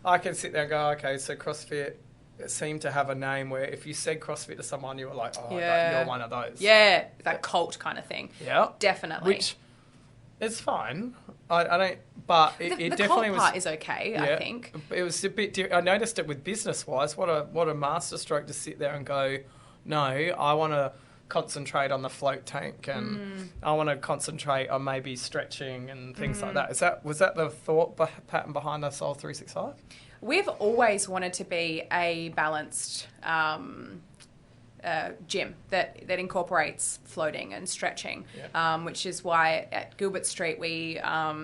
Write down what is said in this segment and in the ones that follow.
I can sit there and go, okay, so CrossFit seemed to have a name where if you said CrossFit to someone, you were like, oh, you're one of those. Yeah, that cult kind of thing. Yeah. Definitely. Which is fine. I don't, but it the definitely cult was. part is okay, I think. It was a bit. I noticed it with business wise. What a masterstroke to sit there and go, no, I want to concentrate on the float tank and I want to concentrate on maybe stretching and things like that. Was that the thought pattern behind the Soul 365? We've always wanted to be a balanced gym that incorporates floating and stretching, which is why at Gilbert Street we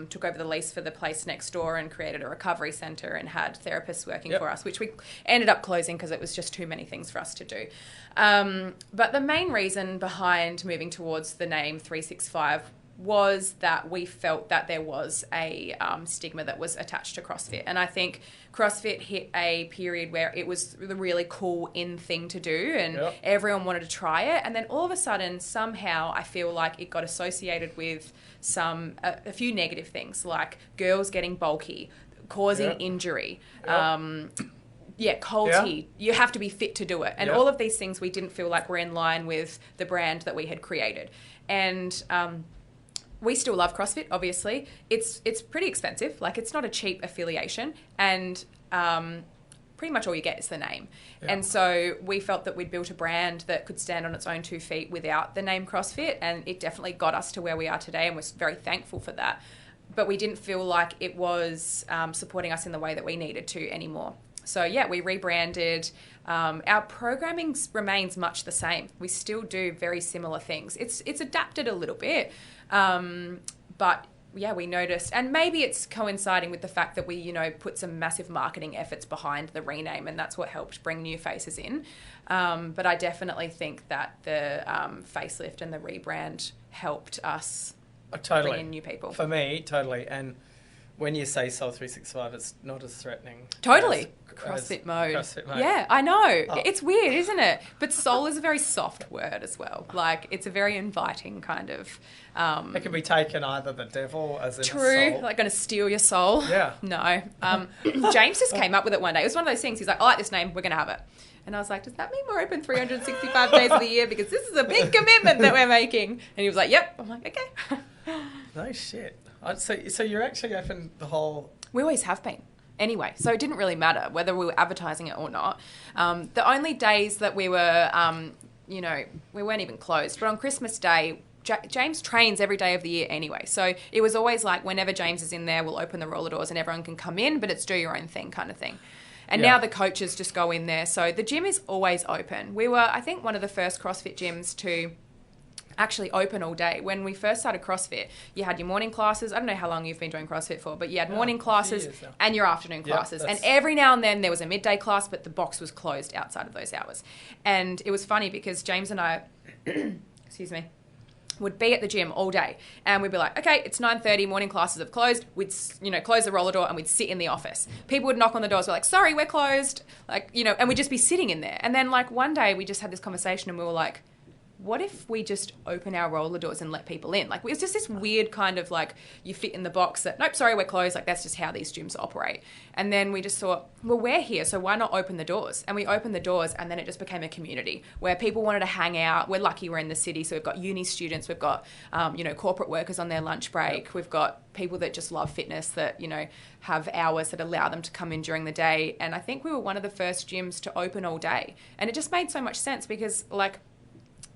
took over the lease for the place next door and created a recovery centre and had therapists working for us, which we ended up closing because it was just too many things for us to do. But the main reason behind moving towards the name 365 was that we felt that there was a stigma that was attached to CrossFit. And I think CrossFit hit a period where it was the really cool in thing to do and everyone wanted to try it. And then all of a sudden, somehow, I feel like it got associated with a few negative things, like girls getting bulky, causing injury, cold tea. You have to be fit to do it. And all of these things we didn't feel like were in line with the brand that we had created. And we still love CrossFit, obviously. It's pretty expensive. Like, it's not a cheap affiliation. And pretty much all you get is the name. Yeah. And so we felt that we'd built a brand that could stand on its own 2 feet without the name CrossFit. And it definitely got us to where we are today. And we're very thankful for that. But we didn't feel like it was supporting us in the way that we needed to anymore. So, we rebranded. Our programming remains much the same. We still do very similar things. It's adapted a little bit. But we noticed, and maybe it's coinciding with the fact that we, put some massive marketing efforts behind the rename, and that's what helped bring new faces in. But I definitely think that the facelift and the rebrand helped us bring in new people. For me, totally. And when you say Soul 365, it's not as threatening. Totally. CrossFit mode. Yeah, I know. Oh. It's weird, isn't it? But soul is a very soft word as well. Like, it's a very inviting kind of... it can be taken either the devil as in true, soul. like going to steal your soul. Yeah. No. James just came up with it one day. It was one of those things. He's like, I like this name. We're going to have it. And I was like, does that mean we're open 365 days of the year? Because this is a big commitment that we're making. And he was like, yep. I'm like, okay. No shit. So you're actually open the whole... We always have been. Anyway, so it didn't really matter whether we were advertising it or not. The only days that we were, we weren't even closed. But on Christmas Day, James trains every day of the year anyway. So it was always like whenever James is in there, we'll open the roller doors and everyone can come in, but it's do your own thing kind of thing. And now the coaches just go in there. So the gym is always open. We were, I think, one of the first CrossFit gyms to actually open all day. When we first started CrossFit, you had your morning classes. I don't know how long you've been doing CrossFit for, but you had morning classes and your afternoon classes. And every now and then there was a midday class, but the box was closed outside of those hours. And it was funny because James and I, excuse me, would be at the gym all day and we'd be like, okay, it's 9:30, morning classes have closed. We'd, close the roller door and we'd sit in the office. People would knock on the doors. We're like, sorry, we're closed. And we'd just be sitting in there. And then one day we just had this conversation and we were like, what if we just open our roller doors and let people in? It was just this weird kind of you fit in the box that, nope, sorry, we're closed. That's just how these gyms operate. And then we just thought, well, we're here, so why not open the doors? And we opened the doors and then it just became a community where people wanted to hang out. We're lucky we're in the city, so we've got uni students, we've got, corporate workers on their lunch break. We've got people that just love fitness that, have hours that allow them to come in during the day. And I think we were one of the first gyms to open all day. And it just made so much sense because,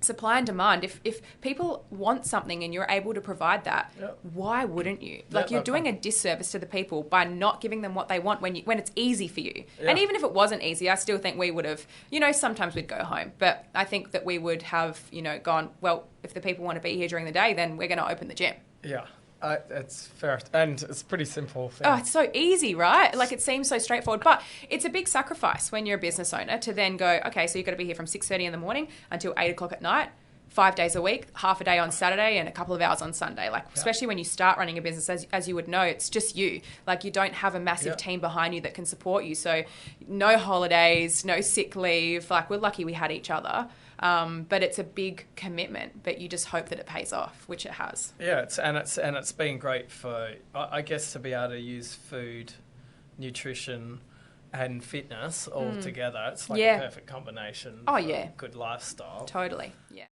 supply and demand. If people want something and you're able to provide that, why wouldn't you? You're doing a disservice to the people by not giving them what they want when it's easy for you. Yeah. And even if it wasn't easy, I still think we would have, sometimes we'd go home. But I think that we would have, gone, well, if the people want to be here during the day, then we're going to open the gym. Yeah. It's fair. And it's a pretty simple thing. Oh, it's so easy, right? It seems so straightforward. But it's a big sacrifice when you're a business owner to then go, okay, so you've got to be here from 6:30 in the morning until 8 o'clock at night, 5 days a week, half a day on Saturday and a couple of hours on Sunday. Especially when you start running a business, as you would know, it's just you. You don't have a massive team behind you that can support you. So no holidays, no sick leave. We're lucky we had each other. But it's a big commitment, but you just hope that it pays off, which it has. Yeah, it's been great for, I guess, to be able to use food, nutrition, and fitness all together. It's like Yeah. a perfect combination. Oh, for yeah. Good lifestyle. Totally. Yeah.